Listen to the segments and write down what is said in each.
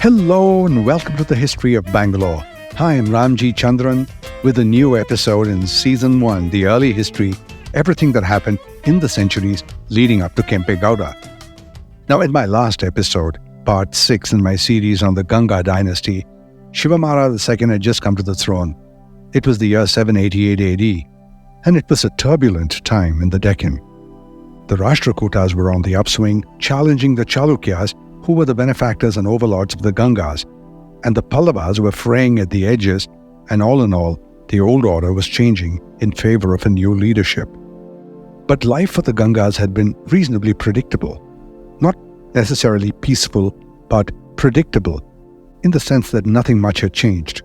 Hello and welcome to the History of Bangalore. Hi, I'm Ramjee Chandran with a new episode in Season 1, the early history, everything that happened in the centuries leading up to Kempe Gowda. Now, in my last episode, part 6 in my series on the Ganga dynasty, Shivamara II had just come to the throne. It was the year 788 AD, and it was a turbulent time in the Deccan. The Rashtrakutas were on the upswing, challenging the Chalukyas, who were the benefactors and overlords of the Gangas, and the Pallavas were fraying at the edges, and all in all, the old order was changing in favor of a new leadership. But life for the Gangas had been reasonably predictable. Not necessarily peaceful, but predictable, in the sense that nothing much had changed.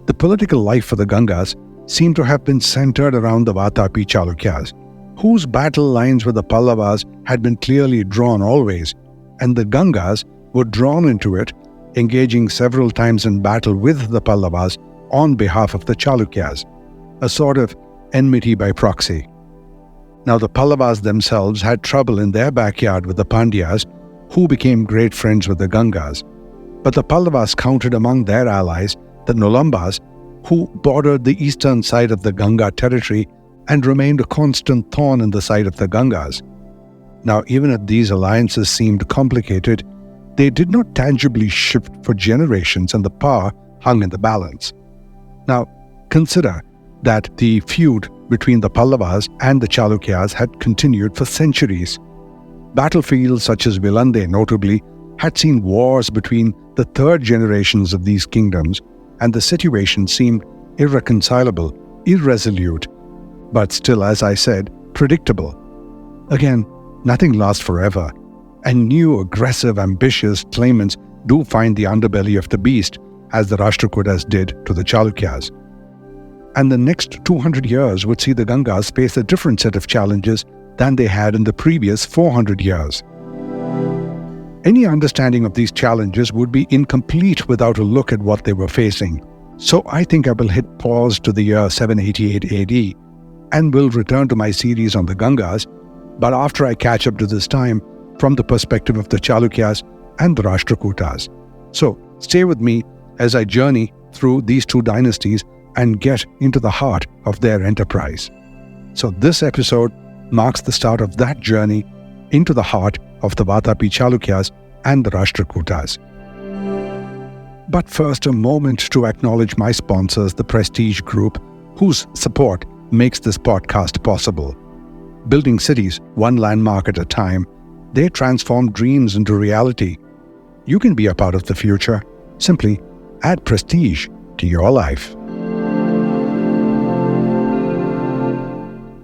The political life for the Gangas seemed to have been centered around the Vatapi Chalukyas, whose battle lines with the Pallavas had been clearly drawn always, and the Gangas were drawn into it, engaging several times in battle with the Pallavas on behalf of the Chalukyas, a sort of enmity by proxy. Now the Pallavas themselves had trouble in their backyard with the Pandyas, who became great friends with the Gangas. But the Pallavas counted among their allies the Nolambas, who bordered the eastern side of the Ganga territory and remained a constant thorn in the side of the Gangas. Now, even if these alliances seemed complicated, they did not tangibly shift for generations and the power hung in the balance. Now, consider that the feud between the Pallavas and the Chalukyas had continued for centuries. Battlefields such as Vilande, notably, had seen wars between the third generations of these kingdoms, and the situation seemed irreconcilable, irresolute, but still, as I said, predictable. Again, nothing lasts forever, and new, aggressive, ambitious claimants do find the underbelly of the beast, as the Rashtrakutas did to the Chalukyas. And the next 200 years would see the Gangas face a different set of challenges than they had in the previous 400 years. Any understanding of these challenges would be incomplete without a look at what they were facing. So I think I will hit pause to the year 788 AD and will return to my series on the Gangas, but after I catch up to this time from the perspective of the Chalukyas and the Rashtrakutas. So stay with me as I journey through these two dynasties and get into the heart of their enterprise. So this episode marks the start of that journey into the heart of the Vatapi Chalukyas and the Rashtrakutas. But first, a moment to acknowledge my sponsors, the Prestige Group, whose support makes this podcast possible. Building cities one landmark at a time, they transform dreams into reality. You can be a part of the future. Simply add prestige to your life.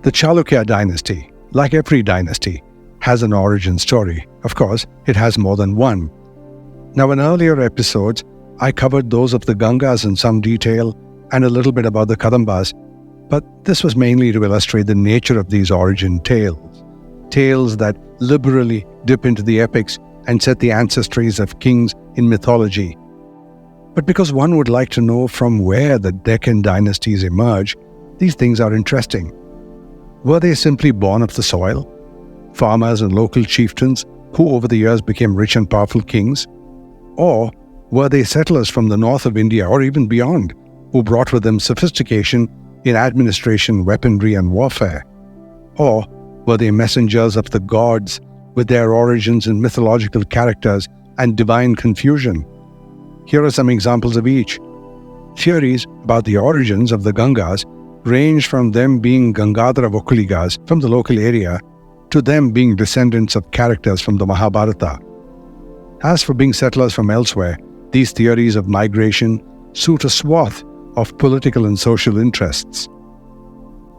The Chalukya dynasty, like every dynasty, has an origin story. Of course, it has more than one. Now, in earlier episodes, I covered those of the Gangas in some detail and a little bit about the Kadambas, but this was mainly to illustrate the nature of these origin tales. Tales that liberally dip into the epics and set the ancestries of kings in mythology. But because one would like to know from where the Deccan dynasties emerge, these things are interesting. Were they simply born of the soil? Farmers and local chieftains who over the years became rich and powerful kings? Or were they settlers from the north of India or even beyond, who brought with them sophistication in administration, weaponry, and warfare? Or were they messengers of the gods with their origins in mythological characters and divine confusion? Here are some examples of each. Theories about the origins of the Gangas range from them being Gangadhara Vokuligas from the local area to them being descendants of characters from the Mahabharata. As for being settlers from elsewhere, these theories of migration suit a swath of political and social interests.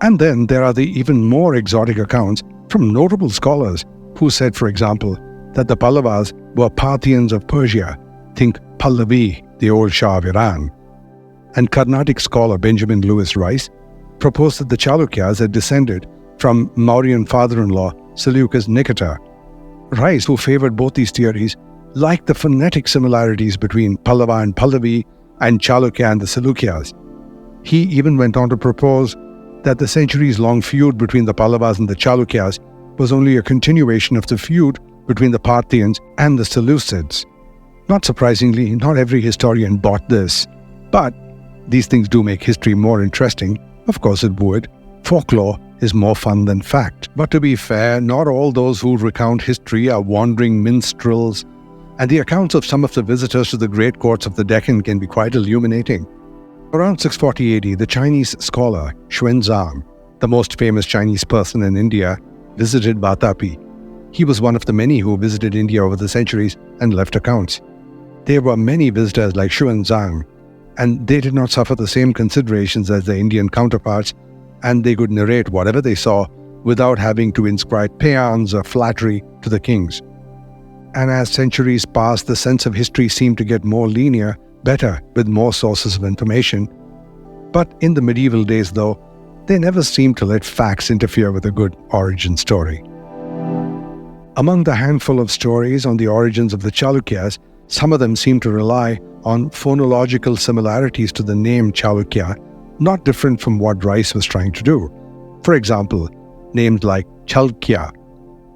And then there are the even more exotic accounts from notable scholars who said, for example, that the Pallavas were Parthians of Persia, think Pahlavi, the old Shah of Iran. And Carnatic scholar Benjamin Lewis Rice proposed that the Chalukyas had descended from Mauryan father-in-law Seleucus Nicator. Rice, who favored both these theories, liked the phonetic similarities between Pallava and Pahlavi and Chalukya and the Chalukyas. He even went on to propose that the centuries-long feud between the Pallavas and the Chalukyas was only a continuation of the feud between the Parthians and the Seleucids. Not surprisingly, not every historian bought this, but these things do make history more interesting. Of course it would. Folklore is more fun than fact. But to be fair, not all those who recount history are wandering minstrels, and the accounts of some of the visitors to the great courts of the Deccan can be quite illuminating. Around 640 AD, the Chinese scholar Xuanzang, the most famous Chinese person in India, visited Vatapi. He was one of the many who visited India over the centuries and left accounts. There were many visitors like Xuanzang, and they did not suffer the same considerations as their Indian counterparts, and they could narrate whatever they saw without having to inscribe paeans or flattery to the kings. And as centuries passed, the sense of history seemed to get more linear, better, with more sources of information. But in the medieval days, though, they never seemed to let facts interfere with a good origin story. Among the handful of stories on the origins of the Chalukyas, some of them seem to rely on phonological similarities to the name Chalukya, not different from what Rice was trying to do. For example, names like Chalukya.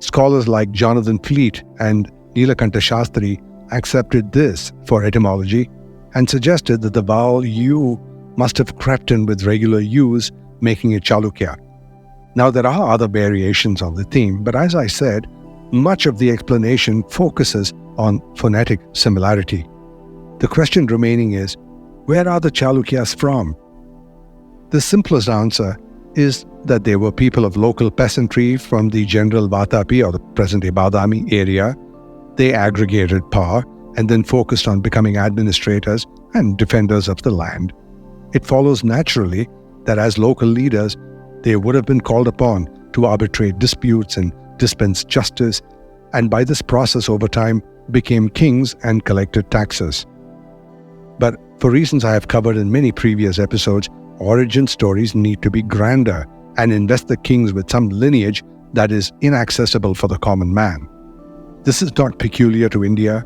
Scholars like Jonathan Fleet and Nilakanta Shastri accepted this for etymology and suggested that the vowel U must have crept in with regular U's, making it Chalukya. Now, there are other variations on the theme, but as I said, much of the explanation focuses on phonetic similarity. The question remaining is, where are the Chalukyas from? The simplest answer is that they were people of local peasantry from the general Vatapi or the present-day Badami area. They aggregated power and then focused on becoming administrators and defenders of the land. It follows naturally that as local leaders, they would have been called upon to arbitrate disputes and dispense justice, and by this process over time became kings and collected taxes. But for reasons I have covered in many previous episodes, origin stories need to be grander and invest the kings with some lineage that is inaccessible for the common man. This is not peculiar to India.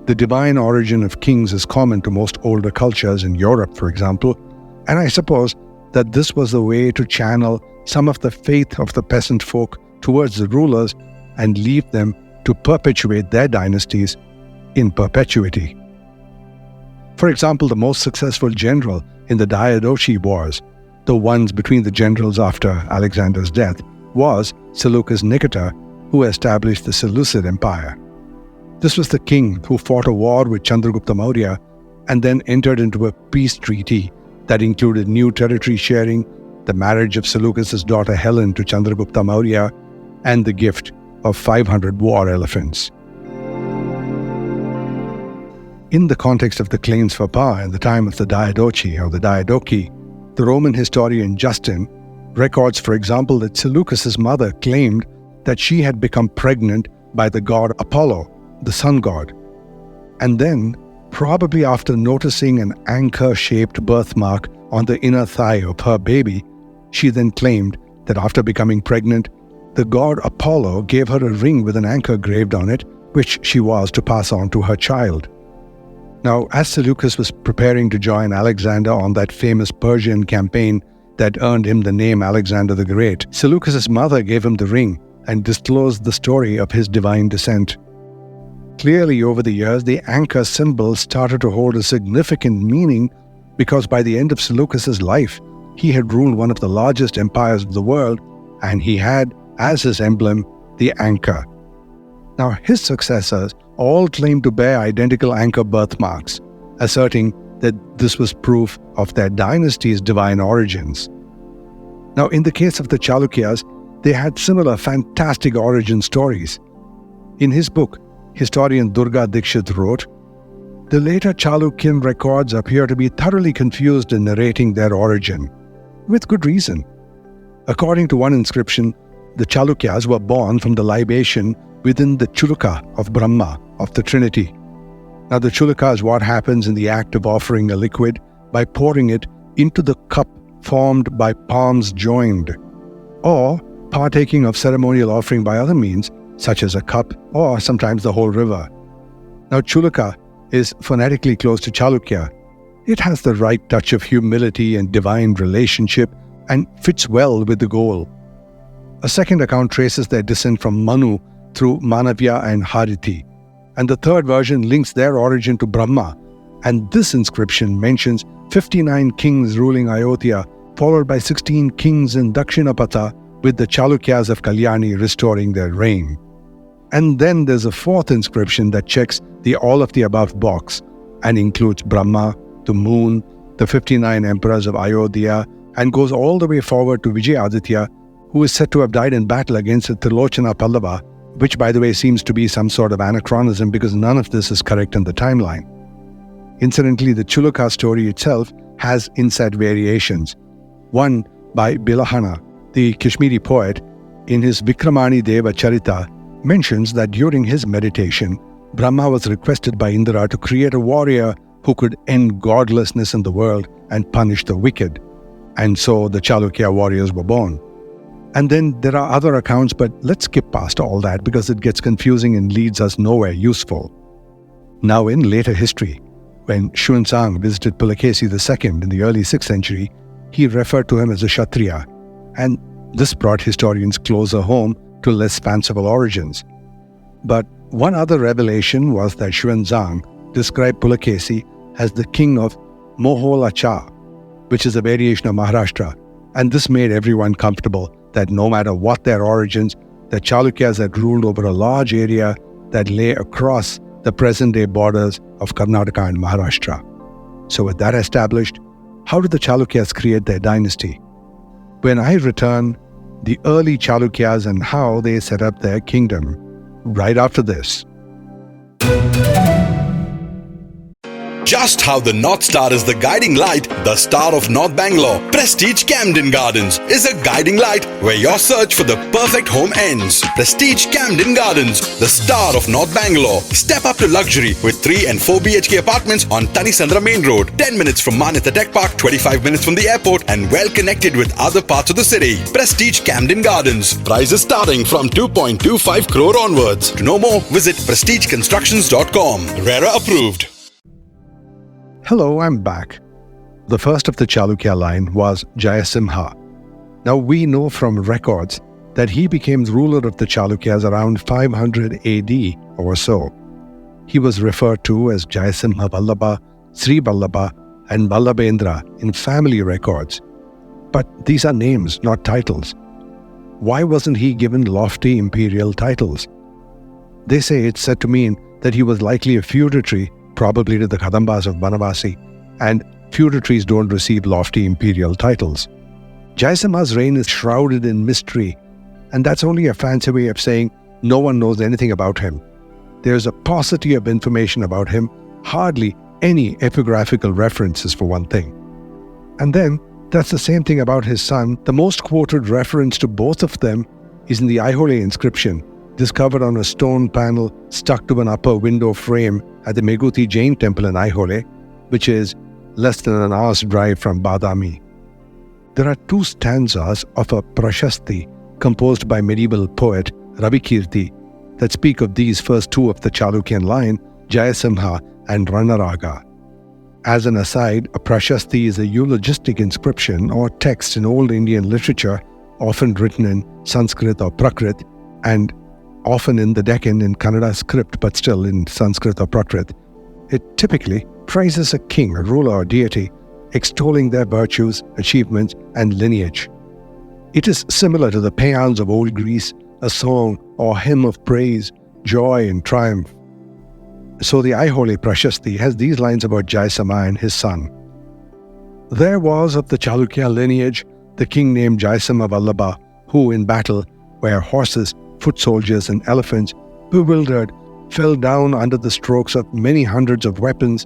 The divine origin of kings is common to most older cultures in Europe, for example, and I suppose that this was the way to channel some of the faith of the peasant folk towards the rulers and leave them to perpetuate their dynasties in perpetuity. For example, the most successful general in the Diadochi Wars, the ones between the generals after Alexander's death, was Seleucus Nicator, who established the Seleucid Empire. This was the king who fought a war with Chandragupta Maurya and then entered into a peace treaty that included new territory sharing, the marriage of Seleucus' daughter Helen to Chandragupta Maurya, and the gift of 500 war elephants. In the context of the claims for power in the time of the Diadochi or the Diadochi, the Roman historian Justin records, for example, that Seleucus' mother claimed that she had become pregnant by the god Apollo, the sun god. And then, probably after noticing an anchor-shaped birthmark on the inner thigh of her baby, she then claimed that after becoming pregnant, the god Apollo gave her a ring with an anchor graved on it, which she was to pass on to her child. Now, as Seleucus was preparing to join Alexander on that famous Persian campaign that earned him the name Alexander the Great, Seleucus' mother gave him the ring and disclosed the story of his divine descent. Clearly, over the years, the anchor symbol started to hold a significant meaning because by the end of Seleucus' life, he had ruled one of the largest empires of the world, and he had, as his emblem, the anchor. Now, his successors all claimed to bear identical anchor birthmarks, asserting that this was proof of their dynasty's divine origins. Now, in the case of the Chalukyas, they had similar fantastic origin stories. In his book, historian Durga Dikshit wrote, "The later Chalukyan records appear to be thoroughly confused in narrating their origin, with good reason. According to one inscription, the Chalukyas were born from the libation within the Chuluka of Brahma, of the Trinity. Now, the Chuluka is what happens in the act of offering a liquid by pouring it into the cup formed by palms joined, or partaking of ceremonial offering by other means, such as a cup or sometimes the whole river. Now, Chuluka is phonetically close to Chalukya. It has the right touch of humility and divine relationship and fits well with the goal. A second account traces their descent from Manu through Manavya and Harithi, and the third version links their origin to Brahma, and this inscription mentions 59 kings ruling Ayodhya, followed by 16 kings in Dakshinapatha, with the Chalukyas of Kalyani restoring their reign. And then there's a fourth inscription that checks the all of the above box and includes Brahma, the moon, the 59 emperors of Ayodhya, and goes all the way forward to Vijayaditya, who is said to have died in battle against the Trilochana Pallava, which by the way seems to be some sort of anachronism because none of this is correct in the timeline. Incidentally, the Chalukya story itself has inset variations. One by Bilahana, the Kashmiri poet, in his Vikramani Deva Charita, mentions that during his meditation, Brahma was requested by Indra to create a warrior who could end godlessness in the world and punish the wicked. And so the Chalukya warriors were born. And then there are other accounts, but let's skip past all that because it gets confusing and leads us nowhere useful. Now, in later history, when Xuanzang visited Pulakesi II in the early 6th century, he referred to him as a Kshatriya, and this brought historians closer home to less fanciful origins. But one other revelation was that Xuanzang described Pulakesi as the king of Moholacha, which is a variation of Maharashtra, and this made everyone comfortable that no matter what their origins, the Chalukyas had ruled over a large area that lay across the present-day borders of Karnataka and Maharashtra. So with that established, how did the Chalukyas create their dynasty? When I return, the early Chalukyas and how they set up their kingdom, right after this. Just how the North Star is the guiding light, the star of North Bangalore, Prestige Camden Gardens is a guiding light where your search for the perfect home ends. Prestige Camden Gardens, the star of North Bangalore. Step up to luxury with 3 and 4 BHK apartments on Tanisandra Main Road, 10 minutes from Manyata Tech Park, 25 minutes from the airport, and well connected with other parts of the city. Prestige Camden Gardens. Prices starting from 2.25 crore onwards. To know more, visit prestigeconstructions.com. RERA approved. Hello, I'm back. The first of the Chalukya line was Jayasimha. Now we know from records that he became ruler of the Chalukyas around 500 AD or so. He was referred to as Jayasimha Vallabha, Sri Vallabha, and Vallabhendra in family records. But these are names, not titles. Why wasn't he given lofty imperial titles? They say it's said to mean that he was likely a feudatory, probably to the Kadambas of Banavasi, and feudatories don't receive lofty imperial titles. Jayasimha's reign is shrouded in mystery, and that's only a fancy way of saying no one knows anything about him. There's a paucity of information about him, hardly any epigraphical references for one thing. And then, that's the same thing about his son. The most quoted reference to both of them is in the Aihole inscription, discovered on a stone panel stuck to an upper window frame at the Meguti Jain temple in Aihole, which is less than an hour's drive from Badami. There are 2 stanzas of a prashasti composed by medieval poet Ravikirti that speak of these first 2 of the Chalukyan line, Jayasimha and Ranaraga. As an aside, a prashasti is a eulogistic inscription or text in old Indian literature, often written in Sanskrit or Prakrit, and often in the Deccan in Kannada script, but still in Sanskrit or Prakrit. It typically praises a king, a ruler or deity, extolling their virtues, achievements, and lineage. It is similar to the paeans of old Greece, a song or hymn of praise, joy, and triumph. So the Aihole Prashasti has these lines about Jayasimha and his son. There was of the Chalukya lineage the king named Jayasimha Vallabha, who in battle, where horses, foot soldiers, and elephants, bewildered, fell down under the strokes of many hundreds of weapons,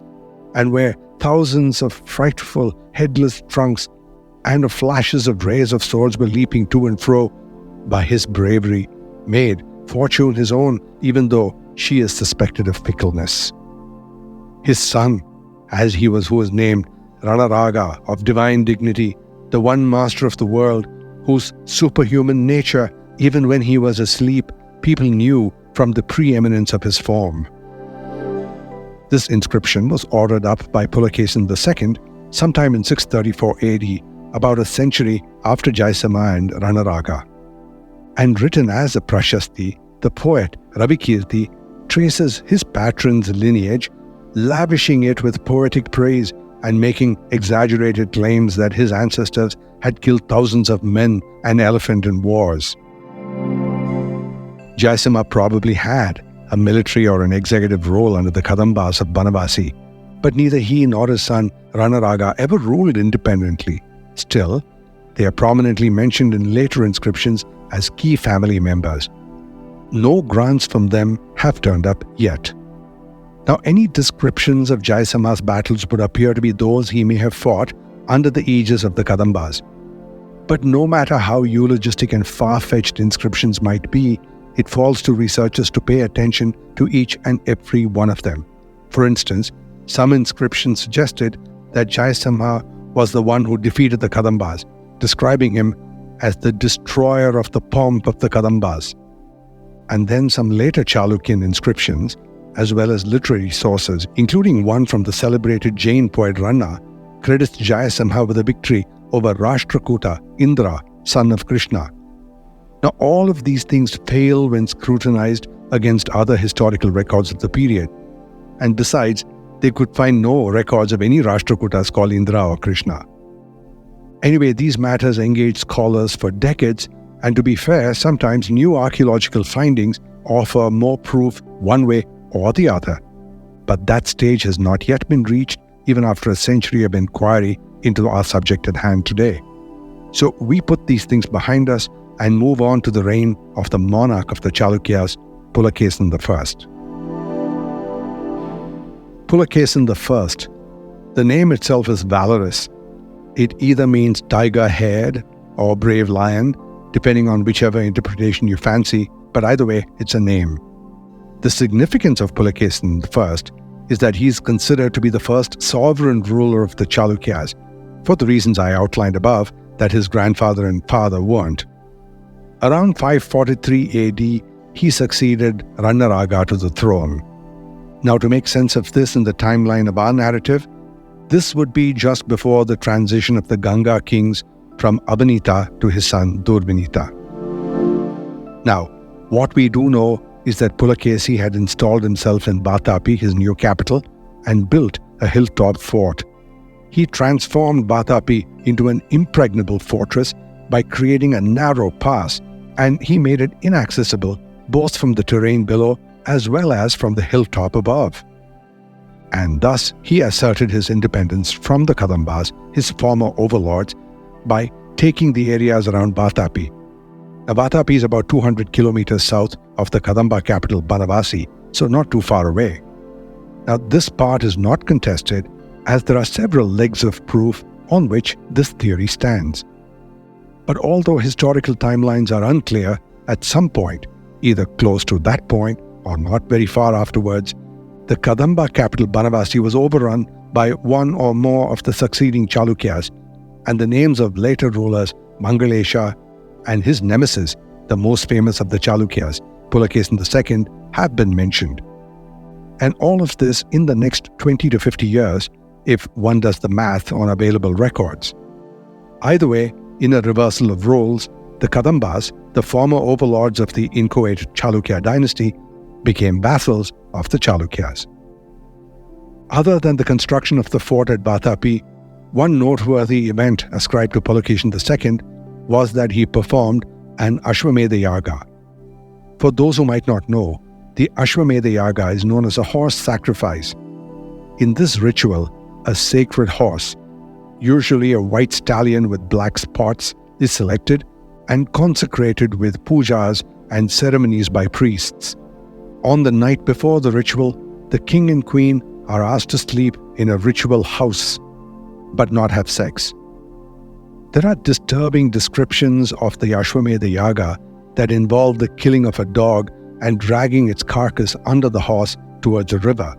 and where thousands of frightful headless trunks and of flashes of rays of swords were leaping to and fro, by his bravery made fortune his own, even though she is suspected of fickleness. His son, as he was, who was named Ranaraga, of divine dignity, the one master of the world, whose superhuman nature, even when he was asleep, people knew from the preeminence of his form. This inscription was ordered up by Pulakesin II sometime in 634 AD, about a century after Jayasimha and Ranaraga. And written as a prashasti, the poet Ravikirti traces his patron's lineage, lavishing it with poetic praise and making exaggerated claims that his ancestors had killed thousands of men and elephant in wars. Jayasimha probably had a military or an executive role under the Kadambas of Banavasi, but neither he nor his son Ranaraga ever ruled independently. Still, they are prominently mentioned in later inscriptions as key family members. No grants from them have turned up yet. Now, any descriptions of Jayasimha's battles would appear to be those he may have fought under the aegis of the Kadambas. But no matter how eulogistic and far-fetched inscriptions might be, it falls to researchers to pay attention to each and every one of them. For instance, some inscriptions suggested that Jayasimha was the one who defeated the Kadambas, describing him as the destroyer of the pomp of the Kadambas. And then some later Chalukyan inscriptions, as well as literary sources, including one from the celebrated Jain poet Ranna, credits Jayasimha with a victory over Rashtrakuta, Indra, son of Krishna. Now, all of these things fail when scrutinized against other historical records of the period. And besides, they could find no records of any Rashtrakutas called Indra or Krishna. Anyway, these matters engage scholars for decades, and to be fair, sometimes new archaeological findings offer more proof one way or the other. But that stage has not yet been reached, even after a century of inquiry into our subject at hand today. So we put these things behind us and move on to the reign of the monarch of the Chalukyas, Pulakesin I. Pulakesin I. The name itself is valorous. It either means tiger-haired or brave lion, depending on whichever interpretation you fancy, but either way, it's a name. The significance of Pulakesin I is that he is considered to be the first sovereign ruler of the Chalukyas, for the reasons I outlined above, that his grandfather and father weren't. Around 543 AD, he succeeded Ranaraga to the throne. Now, to make sense of this in the timeline of our narrative, this would be just before the transition of the Ganga kings from Abanita to his son Durvinita. Now, what we do know is that Pulakesi had installed himself in Vatapi, his new capital, and built a hilltop fort. He transformed Vatapi into an impregnable fortress by creating a narrow pass, and he made it inaccessible both from the terrain below as well as from the hilltop above. And thus he asserted his independence from the Kadambas, his former overlords, by taking the areas around Vatapi. Now, Vatapi is about 200 kilometers south of the Kadamba capital Banavasi, so not too far away. Now, this part is not contested, as there are several legs of proof on which this theory stands. But although historical timelines are unclear, at some point, either close to that point or not very far afterwards, the Kadamba capital Banavasi was overrun by one or more of the succeeding Chalukyas, and the names of later rulers, Mangalesha, and his nemesis, the most famous of the Chalukyas, Pulakesin II, have been mentioned. And all of this in the next 20 to 50 years, if one does the math on available records. Either way, in a reversal of roles, the Kadambas, the former overlords of the inchoate Chalukya dynasty, became vassals of the Chalukyas. Other than the construction of the fort at Vatapi, one noteworthy event ascribed to Pulakesin II was that he performed an Ashwamedhayaga. For those who might not know, the Ashwamedhayaga is known as a horse sacrifice. In this ritual, a sacred horse, usually a white stallion with black spots, is selected and consecrated with pujas and ceremonies by priests. On the night before the ritual, the king and queen are asked to sleep in a ritual house, but not have sex. There are disturbing descriptions of the Ashwamedhayaga that involve the killing of a dog and dragging its carcass under the horse towards a river.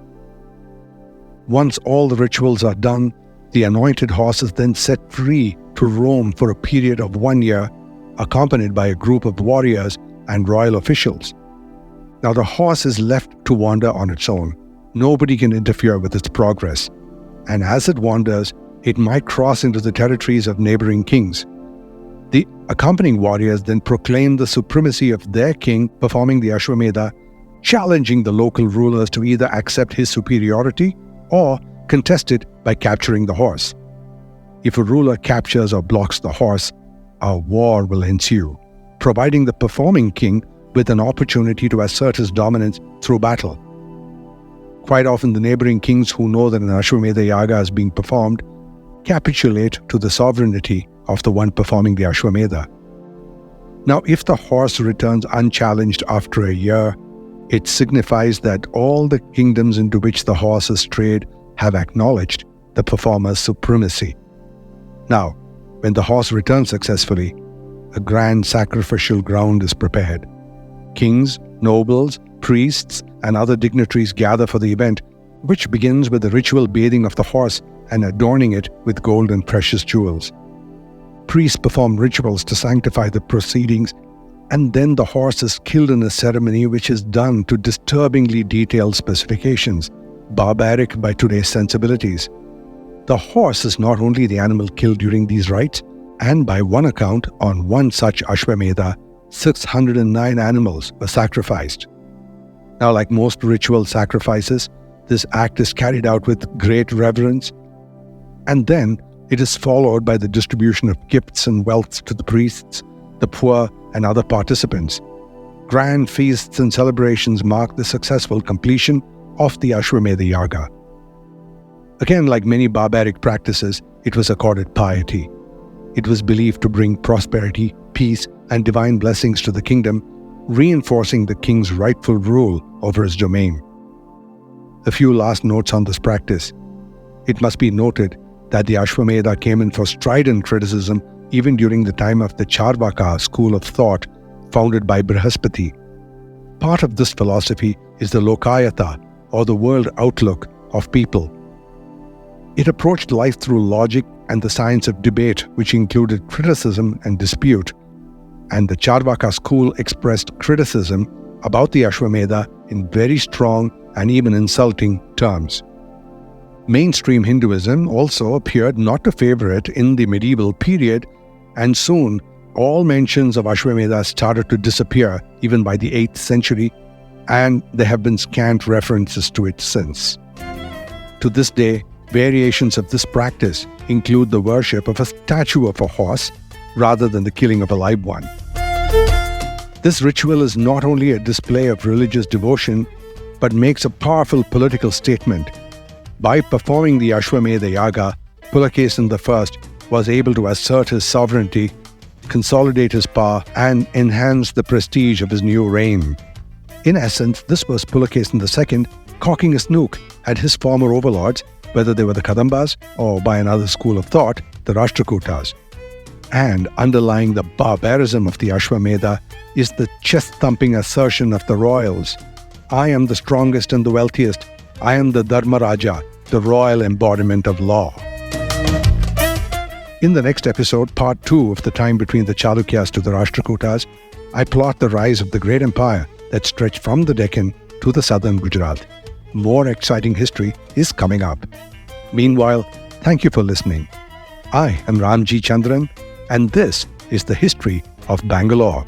Once all the rituals are done, the anointed horse is then set free to roam for a period of 1 year, accompanied by a group of warriors and royal officials. Now, the horse is left to wander on its own, nobody can interfere with its progress, and as it wanders, it might cross into the territories of neighboring kings. The accompanying warriors then proclaim the supremacy of their king, performing the Ashwamedha, challenging the local rulers to either accept his superiority or contest it by capturing the horse. If a ruler captures or blocks the horse, a war will ensue, providing the performing king with an opportunity to assert his dominance through battle. Quite often, the neighboring kings who know that an Ashwamedhayaga is being performed capitulate to the sovereignty of the one performing the Ashwamedha. Now, if the horse returns unchallenged after a year, it signifies that all the kingdoms into which the horse is strayed have acknowledged the performer's supremacy. Now, when the horse returns successfully, a grand sacrificial ground is prepared. Kings, nobles, priests, and other dignitaries gather for the event, which begins with the ritual bathing of the horse and adorning it with gold and precious jewels. Priests perform rituals to sanctify the proceedings, and then the horse is killed in a ceremony which is done to disturbingly detailed specifications, barbaric by today's sensibilities. The horse is not only the animal killed during these rites, and by one account, on one such Ashwamedha, 609 animals were sacrificed. Now, like most ritual sacrifices, this act is carried out with great reverence, and then it is followed by the distribution of gifts and wealth to the priests, the poor, and other participants. Grand feasts and celebrations mark the successful completion of the Ashwamedhayaga. Again, like many barbaric practices, it was accorded piety. It was believed to bring prosperity, peace, and divine blessings to the kingdom, reinforcing the king's rightful rule over his domain. A few last notes on this practice. It must be noted that the Ashwamedha came in for strident criticism even during the time of the Charvaka school of thought founded by Brihaspati. Part of this philosophy is the Lokayata, or the world outlook of people. It approached life through logic and the science of debate, which included criticism and dispute, and the Charvaka school expressed criticism about the Ashwamedha in very strong and even insulting terms. Mainstream Hinduism also appeared not to favor it in the medieval period, and soon all mentions of Ashwamedha started to disappear even by the 8th century, and there have been scant references to it since. To this day, variations of this practice include the worship of a statue of a horse rather than the killing of a live one. This ritual is not only a display of religious devotion, but makes a powerful political statement. By performing the Ashwamedhayaga, Pulakesin I was able to assert his sovereignty, consolidate his power, and enhance the prestige of his new reign. In essence, this was Pulakesin II cocking a snook at his former overlords, whether they were the Kadambas or, by another school of thought, the Rashtrakutas. And underlying the barbarism of the Ashwamedha is the chest-thumping assertion of the royals. I am the strongest and the wealthiest. I am the Dharma Raja, the royal embodiment of law. In the next episode, part 2 of the time between the Chalukyas to the Rashtrakutas, I plot the rise of the great empire that stretched from the Deccan to the southern Gujarat. More exciting history is coming up. Meanwhile, thank you for listening. I am Ramjee Chandran, and this is the History of Bangalore.